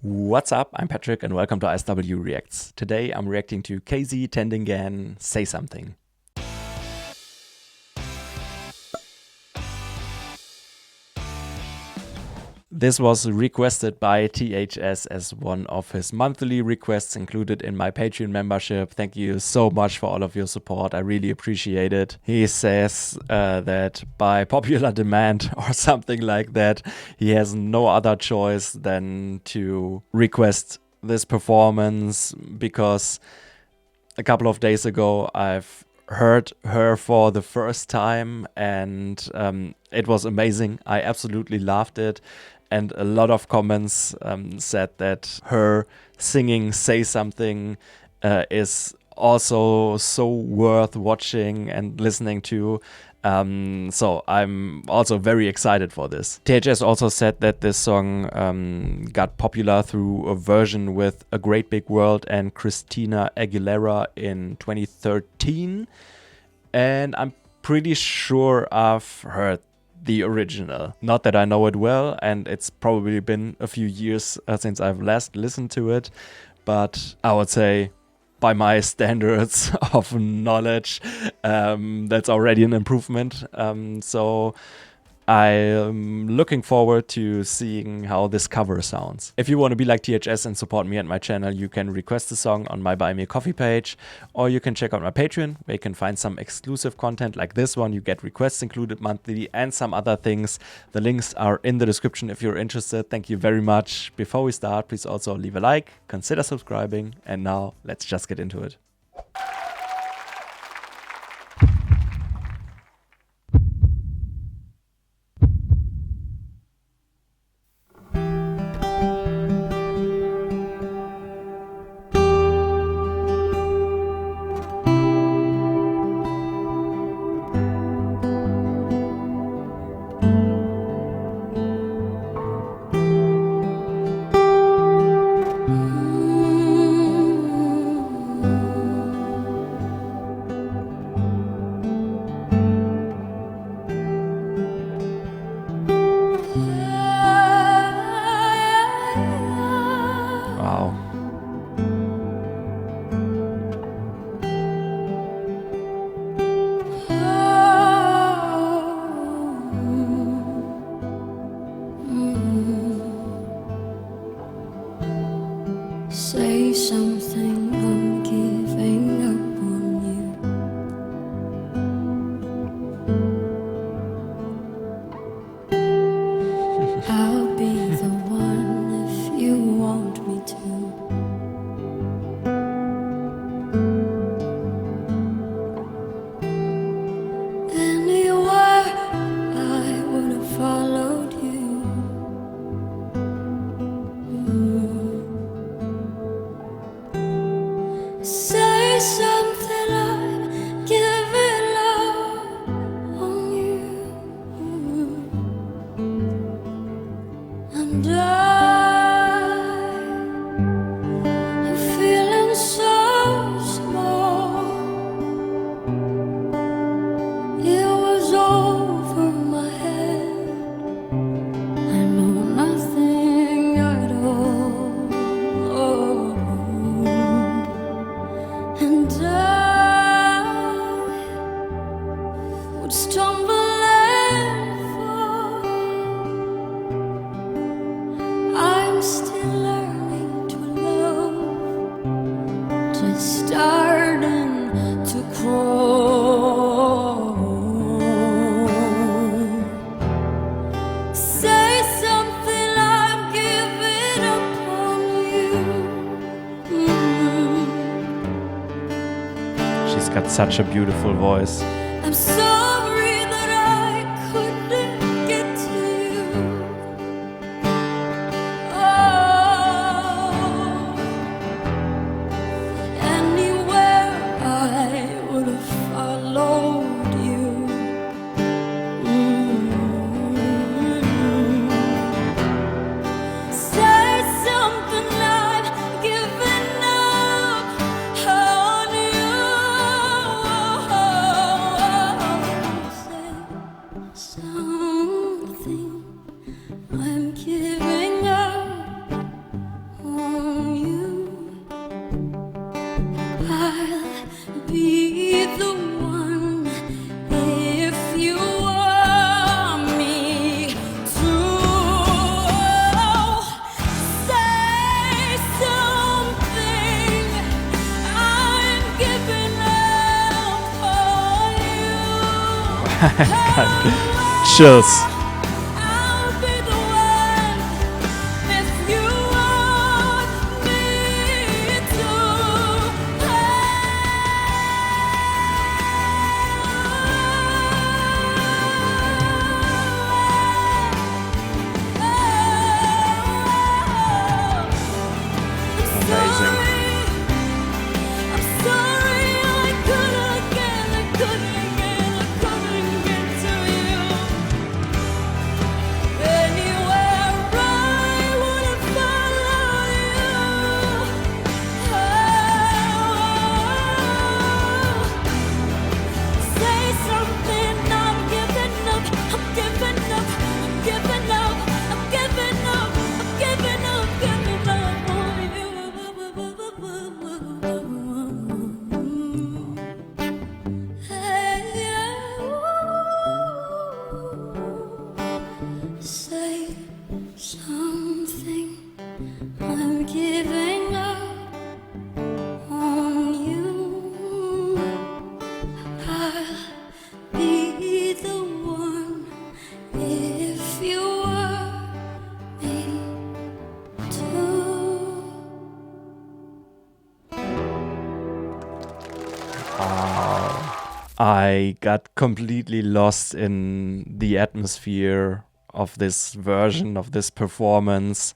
What's up? I'm Patrick and welcome to ISW Reacts. Today I'm reacting to KZ Tandingan Say Something. This was requested by THS as one of his monthly requests included in my Patreon membership. Thank you so much for all of your support. I really appreciate it. He says that by popular demand or something like that, he has no other choice than to request this performance because a couple of days ago I've heard her for the first time and it was amazing. I absolutely loved it. And a lot of comments said that her singing Say Something is also so worth watching and listening to. So I'm also very excited for this. THS also said that this song got popular through a version with A Great Big World and Christina Aguilera in 2013. And I'm pretty sure I've heard the original. Not that I know it well, and it's probably been a few years since I've last listened to it, but I would say by my standards of knowledge, that's already an improvement. So I'm looking forward to seeing how this cover sounds. If you want to be like THS and support me and my channel, you can request the song on my Buy Me a Coffee page, or you can check out my Patreon, where you can find some exclusive content like this one. You get requests included monthly and some other things. The links are in the description if you're interested. Thank you very much. Before we start, please also leave a like, consider subscribing, and now let's just get into it. Wow. Say something, I'm giving up on you. I'll be the one if you want me to. Anywhere I would have followed you. Say something, I'm giving up on you. And I'm feeling so small. It was over my head. I know nothing at all. And I would stumble and fall. I'm still learning to love, just starting to crawl. Say something, I'm giving up on you. She's got such a beautiful voice. I'm sorry that I couldn't get to you. Oh, anywhere I would have followed you. Say something, I'm giving up on you. Chills. I'll be the one if you want me Amazing. I'm sorry I couldn't get to you. Anywhere I wouldn't follow you. Say something, I'm giving up, I'm giving up, I'm giving up, I'm giving up, I'm giving up, giving up on you. Say something, I'm giving up on you. I'll be the one if you want me to. I got completely lost in the atmosphere of this version, of this performance.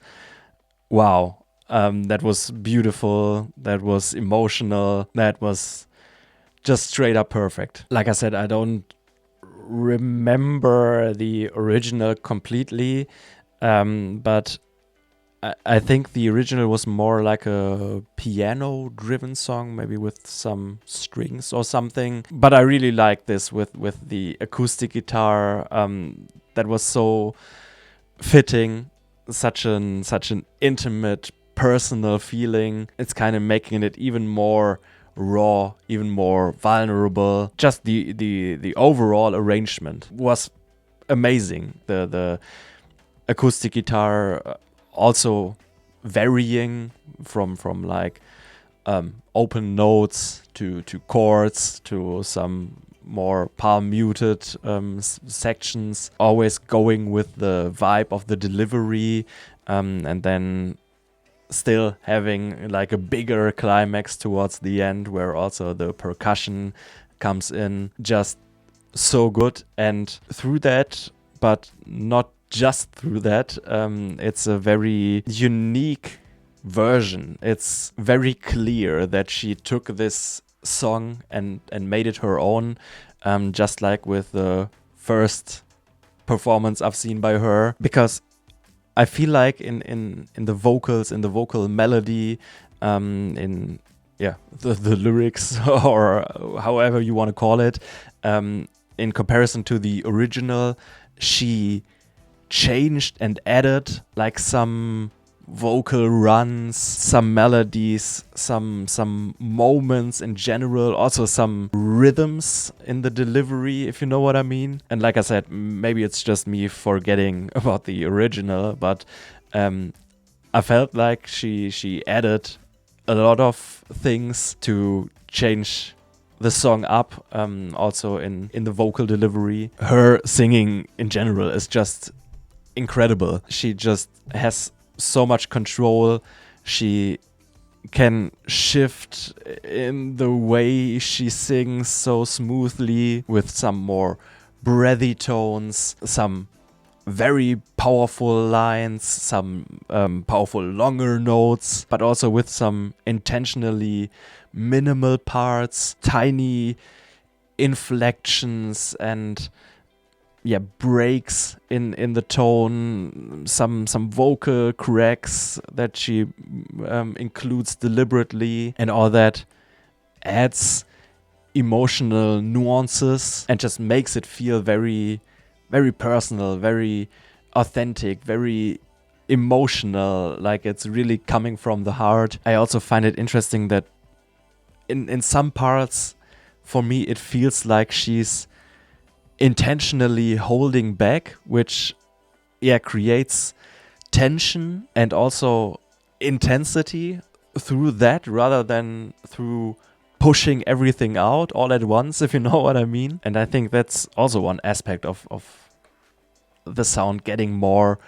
Wow. That was beautiful. That was emotional. That was just straight up perfect. Like I said, I don't remember the original completely, but I think the original was more like a piano-driven song, maybe with some strings or something. But I really like this with the acoustic guitar. That was so fitting, such an intimate, personal feeling. It's kind of making it even more raw, even more vulnerable. Just the overall arrangement was amazing. The acoustic guitar also varying from like open notes to chords to some more palm muted sections, always going with the vibe of the delivery, and then still having like a bigger climax towards the end where also the percussion comes in. Just so good. And through that, but not just through that, it's a very unique version. It's very clear that she took this song and made it her own, just like with the first performance I've seen by her, because I feel like in the vocals, in the vocal melody, in the lyrics or however you want to call it, in comparison to the original, she changed and added like some vocal runs, some melodies, some moments in general, also some rhythms in the delivery, if you know what I mean. And like I said, maybe it's just me forgetting about the original, but I felt like she added a lot of things to change the song up, also in the vocal delivery. Her singing in general is just incredible. She just has so much control. She can shift in the way she sings so smoothly with some more breathy tones, some very powerful lines, some powerful longer notes, but also with some intentionally minimal parts, tiny inflections and breaks in the tone, some vocal cracks that she includes deliberately, and all that adds emotional nuances and just makes it feel very, very personal, very authentic, very emotional, like it's really coming from the heart. I also find it interesting that in some parts, for me, it feels like she's intentionally holding back, which creates tension and also intensity through that, rather than through pushing everything out all at once, if you know what I mean. And I think that's also one aspect of the sound getting more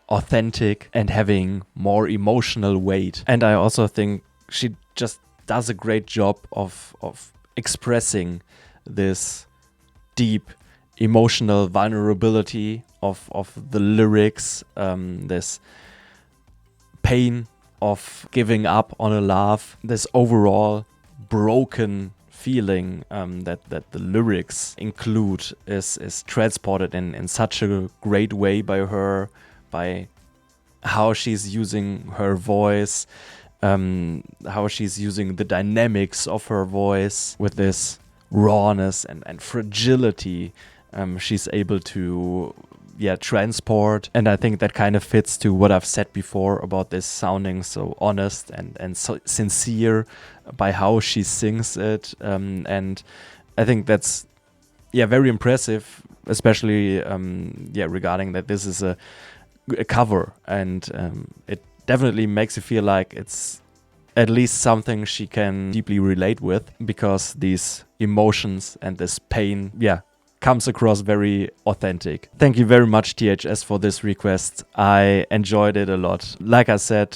authentic and having more emotional weight. And I also think she just does a great job of expressing this deep emotional vulnerability of the lyrics, this pain of giving up on a love, this overall broken feeling that the lyrics include is transported in such a great way by her, by how she's using her voice, how she's using the dynamics of her voice with this rawness and fragility she's able to transport. And I think that kind of fits to what I've said before about this sounding so honest and so sincere by how she sings it. And I think that's very impressive, especially regarding that this is a cover, and it definitely makes you feel like it's at least something she can deeply relate with, because these emotions and this pain comes across very authentic. Thank you very much, THS, for this request. I enjoyed it a lot. Like I said,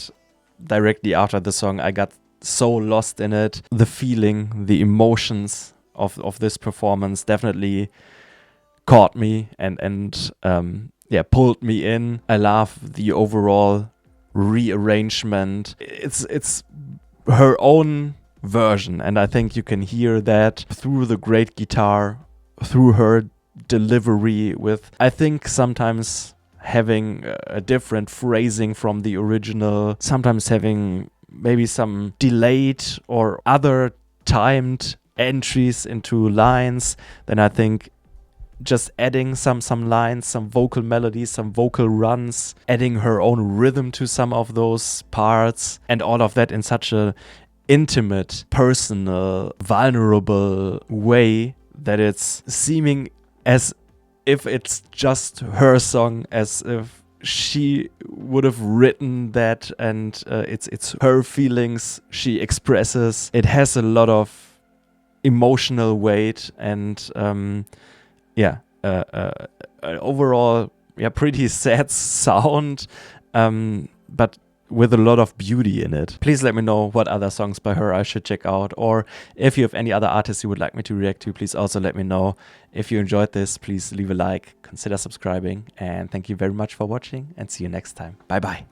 directly after the song, I got so lost in it. The feeling, the emotions of this performance definitely caught me and pulled me in. I love the overall rearrangement. It's her own version, and I think you can hear that through the great guitar, through her delivery, with, I think, sometimes having a different phrasing from the original, sometimes having maybe some delayed or other timed entries into lines. Then I think just adding some lines, some vocal melodies, some vocal runs, adding her own rhythm to some of those parts, and all of that in such a intimate, personal, vulnerable way that it's seeming as if it's just her song, as if she would have written that, and it's her feelings she expresses. It has a lot of emotional weight, and overall pretty sad sound, but with a lot of beauty in it. Please let me know what other songs by her I should check out, or if you have any other artists you would like me to react to, please also let me know. If you enjoyed this, please leave a like, consider subscribing, and thank you very much for watching, and see you next time. Bye bye.